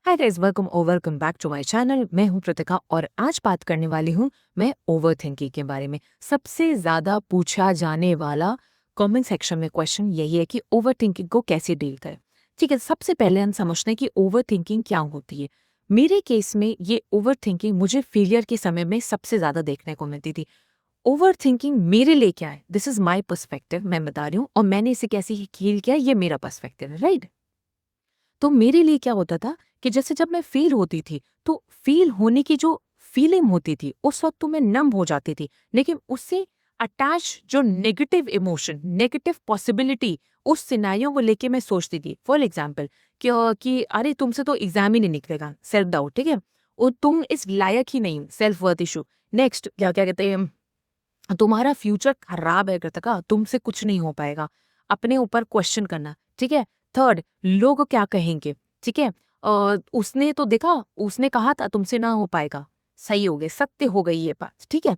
Hi guys, welcome back to my channel. मैं हूं कृतिका और आज बात करने वाली हूं मैं ओवर थिंकिंग के बारे में। सबसे ज़्यादा पूछा जाने वाला कमेंट सेक्शन में क्वेश्चन यही है कि ओवर थिंकिंग को कैसे डील करें। ठीक है, सबसे पहले हम समझते हैं कि ओवर थिंकिंग क्या होती है। मेरे केस में ये ओवर थिंकिंग मुझे फेलियर के समय में सबसे ज़्यादा देखने को मिलती थी। ओवर थिंकिंग मेरे लिए क्या है, दिस इज़ माई पर्सपेक्टिव, मैं बता रही हूँ और मैंने इसे कैसे हील किया, ये मेरा पर्सपेक्टिव है, राइट। तो मेरे लिए क्या होता था कि जैसे जब मैं फेल होती थी तो फेल होने की जो फीलिंग होती थी उस वक्त तो मैं नम हो जाती थी, लेकिन उससे अटैच जो नेगेटिव इमोशन, नेगेटिव पॉसिबिलिटी उस सिनारियों को लेके मैं सोचती थी। फॉर एग्जाम्पल कि अरे तुमसे तो एग्जाम ही नहीं निकलेगा, सेल्फ डाउट, ठीक है, और तुम इस लायक ही नहीं, सेल्फ वर्थ इशू। नेक्स्ट क्या क्या कहते हैं, तुम्हारा फ्यूचर खराब है कृतिका, तुमसे कुछ नहीं हो पाएगा, अपने ऊपर क्वेश्चन करना, ठीक है। थर्ड, लोग क्या कहेंगे, ठीक है। उसने तो देखा, उसने कहा था तुमसे ना हो पाएगा, सही हो गए, सत्य हो गई ये बात, ठीक है।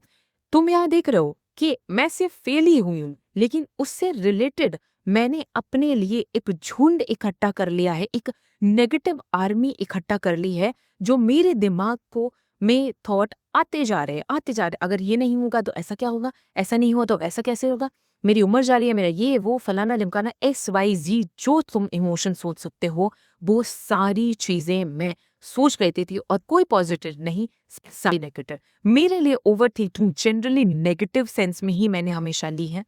तुम यहाँ देख रहे हो कि मैं सिर्फ फेल ही हुई हूँ, लेकिन उससे रिलेटेड मैंने अपने लिए एक झुंड इकट्ठा कर लिया है, एक नेगेटिव आर्मी इकट्ठा कर ली है, जो मेरे दिमाग को में थॉट आते जा रहे हैं, आते जा रहे हैं। अगर ये नहीं होगा तो ऐसा क्या होगा, ऐसा नहीं हुआ तो ऐसा कैसे होगा, मेरी उम्र जा रही है, मेरा ये वो फलाना लिमकाना XYZ, जो तुम इमोशन सोच सकते हो वो सारी चीजें मैं सोच लेती थी, और कोई पॉजिटिव नहीं, सारी नेगेटिव। मेरे लिए over thinking generally negative sense में ही मैंने हमेशा ली है।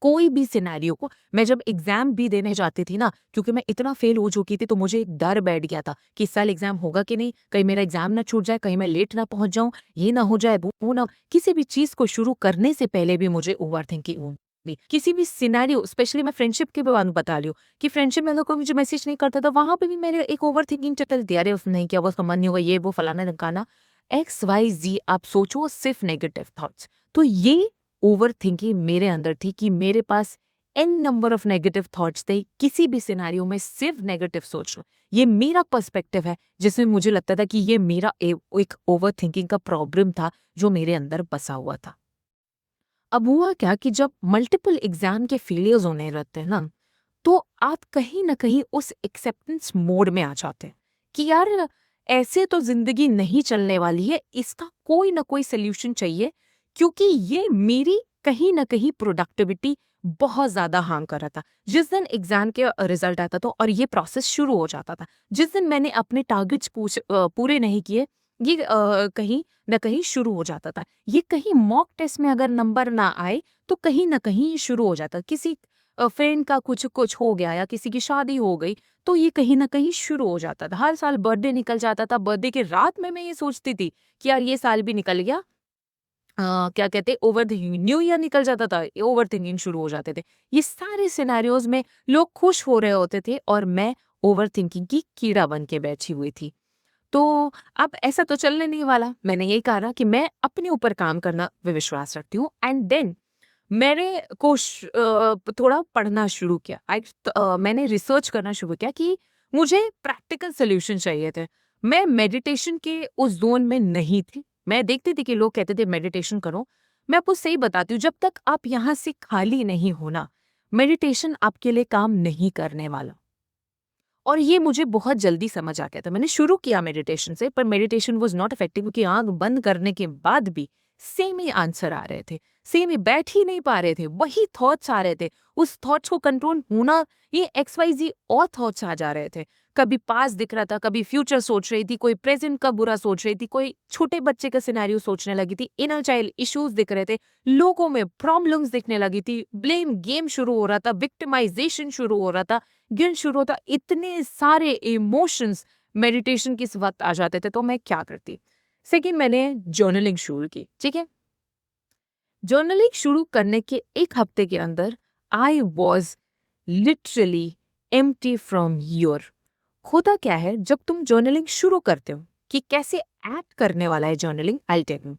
कोई भी सिनेरियो को, मैं जब एग्जाम भी देने जाती थी ना, क्योंकि मैं इतना फेल हो चुकी थी तो मुझे एक डर बैठ गया था कि इस साल एग्जाम होगा कि नहीं, कहीं मेरा एग्जाम ना छूट जाए, कहीं मैं लेट ना पहुंच जाऊं, ये ना हो जाए, वो ना। किसी भी चीज को शुरू करने से पहले भी मुझे ओवर थिंकिंग होती। किसी भी सिनेरियो, स्पेशली मैं फ्रेंडशिप के बारे में बता रही हूँ कि फ्रेंडशिप में अगर कोई मुझे मैसेज नहीं करता था, वहां पे भी मेरे एक ओवर थिंकिंग चलती थी, अरे उसने नहीं किया, वो उसका मन नहीं हुआ, ये वो फलाना ढमकाना, XYZ। आप सोचो, सिर्फ नेगेटिव थॉट्स। तो ये ओवर थिंकिंग मेरे अंदर थी कि मेरे पास an number of negative thoughts थे, किसी भी सिनेरियो में सिर्फ नेगेटिव सोच लो। ये मेरा पर्सपेक्टिव है, जिसमें मुझे लगता था कि ये मेरा एक ओवर थिंकिंग का प्रॉब्लम था जो मेरे अंदर बसा हुआ था। अब हुआ क्या कि जब मल्टीपल एग्जाम के फेलियर्स होने रहते हैं ना, तो आप कहीं ना कहीं उस एक्सेप्टेंस मोड में आ जाते हैं कि यार ऐसे तो जिंदगी नहीं चलने वाली है, इसका कोई ना कोई सोल्यूशन चाहिए, क्योंकि ये मेरी कहीं ना कहीं प्रोडक्टिविटी बहुत ज्यादा हार्म कर रहा था। जिस दिन एग्जाम के रिजल्ट आता था और ये प्रोसेस शुरू हो जाता था, जिस दिन मैंने अपने टारगेट्स पूरे नहीं किए, ये कहीं ना कहीं शुरू हो जाता था। ये कहीं मॉक टेस्ट में अगर नंबर ना आए तो कहीं ना कहीं ये शुरू हो जाता। किसी फ्रेंड का कुछ कुछ हो गया या किसी की शादी हो गई, तो ये कहीं ना कहीं शुरू हो जाता था। हर साल बर्थडे निकल जाता था, बर्थडे के रात में मैं ये सोचती थी कि यार ये साल भी निकल गया। क्या कहते, ओवर थिंकिंग, न्यू ईयर निकल जाता था, ओवर थिंकिंग शुरू हो जाते थे। ये सारे सिनेरियोज में लोग खुश हो रहे होते थे और मैं ओवर थिंकिंग की कीड़ा बन के बैठी हुई थी। तो अब ऐसा तो चलने नहीं वाला, मैंने यही कहा कि मैं अपने ऊपर काम करना में विश्वास रखती हूँ। एंड देन मैंने थोड़ा पढ़ना शुरू किया। मैंने रिसर्च करना शुरू किया कि मुझे प्रैक्टिकल सोल्यूशन चाहिए थे। मैं मेडिटेशन के उस जोन में नहीं थी। मैं देखती थी कि लोग कहते थे मेडिटेशन करो। मैं आपको सही बताती हूँ, जब तक आप यहाँ से खाली नहीं होना, मेडिटेशन आपके लिए काम नहीं करने वाला। और ये मुझे बहुत जल्दी समझ आ गया था। मैंने शुरू किया मेडिटेशन से, पर मेडिटेशन वाज नॉट इफेक्टिव, क्योंकि आंख बंद करने के बाद भी सेम ही आंसर आ रहे थे, सेम ही, बैठ ही नहीं पा रहे थे, वही थॉट्स आ रहे थे। उस थॉट्स को कंट्रोल होना, ये XYZ और थॉट्स आ जा रहे थे। कभी पास दिख रहा था, कभी फ्यूचर सोच रही थी, कोई प्रेजेंट का बुरा सोच रही थी, कोई छोटे बच्चे का सिनेरियो सोचने लगी थी, इनर चाइल्ड इश्यूज दिख रहे थे, लोगों में प्रॉब्लम्स दिखने लगी थी, ब्लेम गेम शुरू हो रहा था, विक्टिमाइजेशन शुरू हो रहा था, गिल्ट शुरू होता, इतने सारे इमोशंस मेडिटेशन किस वक्त आ जाते थे। तो मैं क्या करती, सेकंड मैंने जर्नलिंग शुरू की, ठीक है। जर्नलिंग शुरू करने के एक हफ्ते के अंदर I was literally empty from your. होता क्या है जब तुम जर्नलिंग शुरू करते हो, कि कैसे एक्ट करने वाला है जर्नलिंग, आई टेल यू।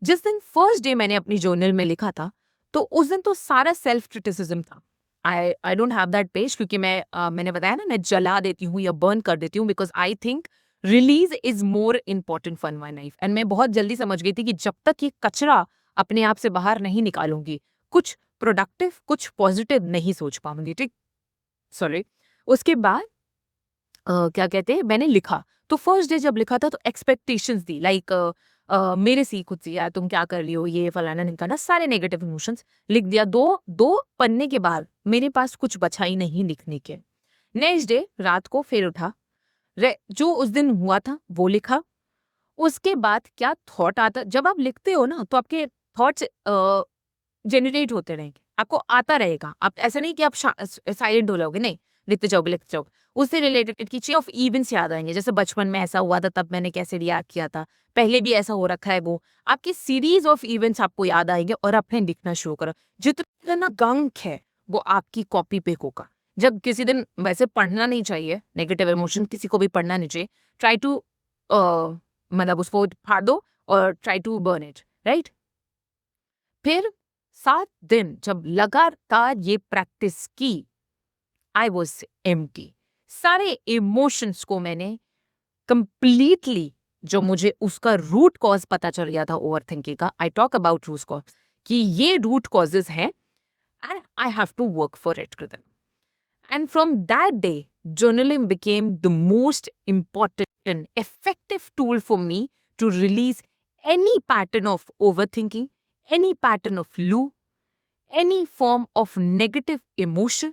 जिस दिन फर्स्ट डे मैंने अपनी जर्नल में लिखा था, तो उस दिन तो सारा सेल्फ क्रिटिसिज्म था। I don't have that page, क्योंकि मैंने बताया ना, मैं जला देती हूँ या बर्न कर देती हूँ, because I think release is more important for my life. And मैं बहुत जल्दी समझ गई थी कि जब तक ये कचरा अपने आप से बाहर नहीं निकालूंगी, कुछ प्रोडक्टिव, कुछ पॉजिटिव नहीं सोच पाऊंगी, ठीक। सॉरी। उसके बाद क्या कहते हैं, मैंने लिखा। तो फर्स्ट डे जब लिखा था तो एक्सपेक्टेशंस दी, लाइक मेरे से ही खुद से, यार तुम क्या कर रही हो, ये फलाना निकाला, सारे नेगेटिव इमोशंस लिख दिया। दो दो पन्ने के बाद मेरे पास कुछ बचा ही नहीं लिखने के। नेक्स्ट डे रात को फिर उठा, जो उस दिन हुआ था वो लिखा। उसके बाद क्या थॉट आता, जब आप लिखते हो ना तो आपके थॉट्स जनरेट होते रहेंगे, आपको आता रहेगा। आप ऐसा नहीं कि आप साइलेंट हो जाओगे, नहीं, लिखते जाओगे। उससे रिलेटेड की चेन ऑफ इवेंट्स याद आएंगे, जैसे बचपन में ऐसा हुआ था तब मैंने कैसे रिएक्ट किया था, पहले भी ऐसा हो रखा है, वो आपकी सीरीज ऑफ इवेंट्स आपको याद आएंगे और आपने लिखना शुरू करो। जितना गंक है वो आपकी कॉपी पे होगा। जब किसी दिन, वैसे पढ़ना नहीं चाहिए, नेगेटिव इमोशन किसी को भी पढ़ना नहीं चाहिए, ट्राई टू मतलब उसको फाड़ दो और try to burn it, right. फिर 7 दिन जब लगातार ये प्रैक्टिस की, आई वॉज एम्प्टी। सारे इमोशंस को मैंने कंप्लीटली, जो मुझे उसका रूट कॉज पता चल गया था ओवर थिंकिंग का, I talk about root cause, कि ये रूट कॉजेज हैं and I have to work for it कृतन। And from that day, journaling became the most important and effective tool for me to release any pattern of overthinking, any pattern of loop, any form of negative emotion.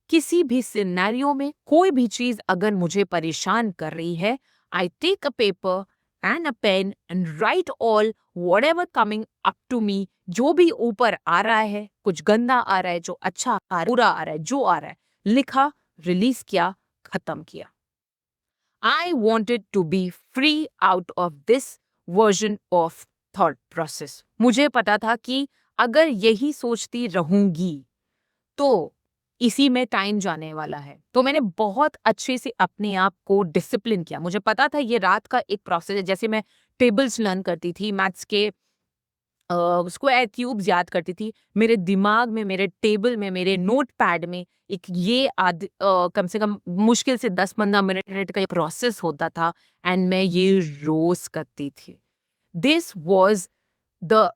किसी भी scenario में कोई भी चीज अगर मुझे परेशान कर रही है, I take a paper and a pen and write all whatever coming up to me. जो भी ऊपर आ रहा है, कुछ गंदा आ रहा है, जो अच्छा आ रहा है, बुरा आ रहा है, जो आ रहा है, लिखा, रिलीज किया, खत्म किया। I wanted to be free out of this version of thought process. मुझे पता था कि अगर यही सोचती रहूंगी तो इसी में टाइम जाने वाला है। तो मैंने बहुत अच्छे से अपने आप को डिसिप्लिन किया। मुझे पता था ये रात का एक प्रोसेस है। जैसे मैं टेबल्स लर्न करती थी, मैथ्स के स्क्वायर क्यूब्स याद करती थी, मेरे दिमाग में, मेरे टेबल में, मेरे नोट पैड में एक ये कम से कम मुश्किल से 10-15 मिनट का ये प्रोसेस होता था एंड मैं ये रोज करती थी। This was the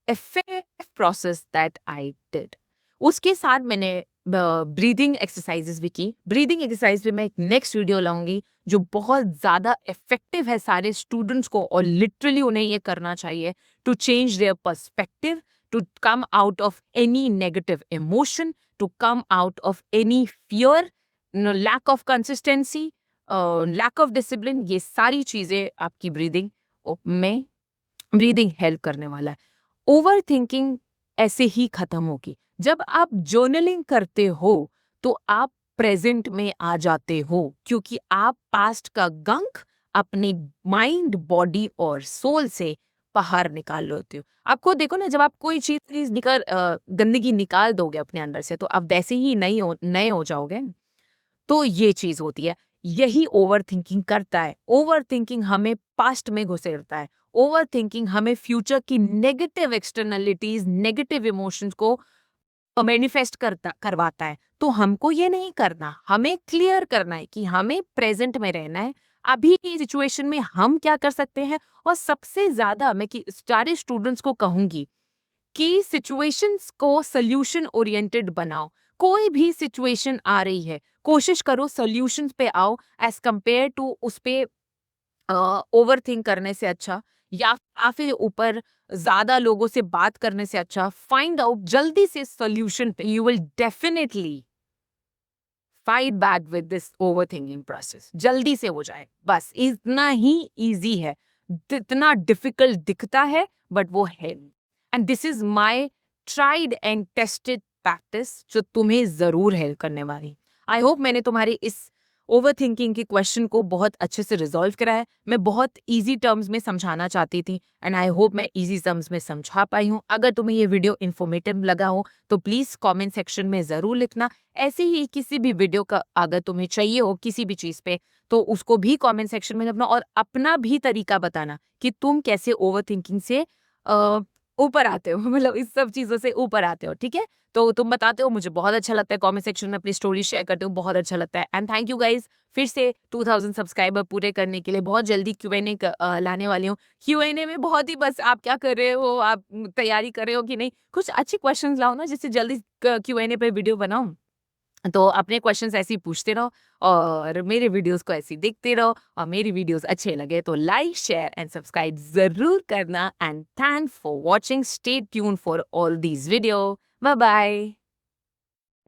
effective process that I did. उसके साथ मैंने ब्रीदिंग एक्सरसाइजेस भी की। ब्रीदिंग एक्सरसाइज पे मैं एक नेक्स्ट वीडियो लाऊंगी जो बहुत ज़्यादा इफेक्टिव है सारे स्टूडेंट्स को, और लिटरली उन्हें ये करना चाहिए to change their perspective, to come out of any negative emotion, to come out of any fear, lack of consistency, lack of discipline. ये सारी चीज़ें आपकी ब्रीदिंग में हेल्प करने वाला है। ओवर थिंकिंग ऐसे ही खत्म होगी। जब आप जर्नलिंग करते हो तो आप प्रेजेंट में आ जाते हो, क्योंकि आप पास्ट का गंक अपने माइंड, बॉडी और सोल से बाहर निकाल लेते हो। आपको देखो ना, जब आप कोई चीज गंदगी निकाल दोगे अपने अंदर से, तो आप वैसे ही नए हो जाओगे। तो ये चीज होती है, यही ओवर थिंकिंग करता है। ओवर थिंकिंग हमें पास्ट में घुसेड़ता है। ओवर थिंकिंग हमें फ्यूचर की नेगेटिव एक्सटर्नलिटीज, नेगेटिव इमोशंस को मैनिफेस्ट करवाता है। तो हमको ये नहीं करना, हमें क्लियर करना है कि हमें प्रेजेंट में रहना है, अभी की सिचुएशन में हम क्या कर सकते हैं। और सबसे ज्यादा मैं कि सारे स्टूडेंट्स को कहूंगी कि सिचुएशंस को सोल्यूशन ओरिएंटेड बनाओ। कोई भी सिचुएशन आ रही है, कोशिश करो सोल्यूशंस पे आओ एज कंपेयर टू उस पे ओवर थिंक करने से अच्छा, या फिर ऊपर ज्यादा लोगों से बात करने से अच्छा। फाइंड आउट जल्दी से सोल्यूशन पे, you will definitely fight back with this over thinking process. जल्दी से हो जाए, बस इतना ही इजी है। इतना डिफिकल्ट दिखता है बट वो है। And this is my tried and tested practice जो तुम्हें जरूर हेल्प करने वाली। आई होप मैंने तुम्हारी इस ओवर थिंकिंग के क्वेश्चन को बहुत अच्छे से रिजॉल्व करा है। मैं बहुत इजी टर्म्स में समझाना चाहती थी एंड आई होप मैं इजी टर्म्स में समझा पाई हूँ। अगर तुम्हें ये वीडियो इन्फॉर्मेटिव लगा हो तो प्लीज कमेंट सेक्शन में जरूर लिखना। ऐसे ही किसी भी वीडियो का अगर तुम्हें चाहिए हो किसी भी चीज पे, तो उसको भी कमेंट सेक्शन में लिखना और अपना भी तरीका बताना कि तुम कैसे ओवर थिंकिंग से ऊपर आते हो, मतलब इस सब चीजों से ऊपर आते हो। ठीक है, तो तुम बताते हो, मुझे बहुत अच्छा लगता है। कमेंट सेक्शन में अपनी स्टोरी शेयर करते हो, बहुत अच्छा लगता है। एंड थैंक यू गाइज फिर से 2000 सब्सक्राइबर पूरे करने के लिए। बहुत जल्दी Q&A लाने वाली हूँ। Q&A में बहुत ही बस आप क्या कर रहे हो, आप तैयारी कर रहे हो कि नहीं, कुछ अच्छे क्वेश्चंस लाओ ना जिससे जल्दी Q&A पे वीडियो बनाऊं। तो अपने क्वेश्चंस ऐसे ही पूछते रहो और मेरे वीडियोस को ऐसे ही देखते रहो, और मेरी वीडियोस अच्छे लगे तो लाइक शेयर एंड सब्सक्राइब जरूर करना। And thank for watching, stay tune for all these video. Bye bye.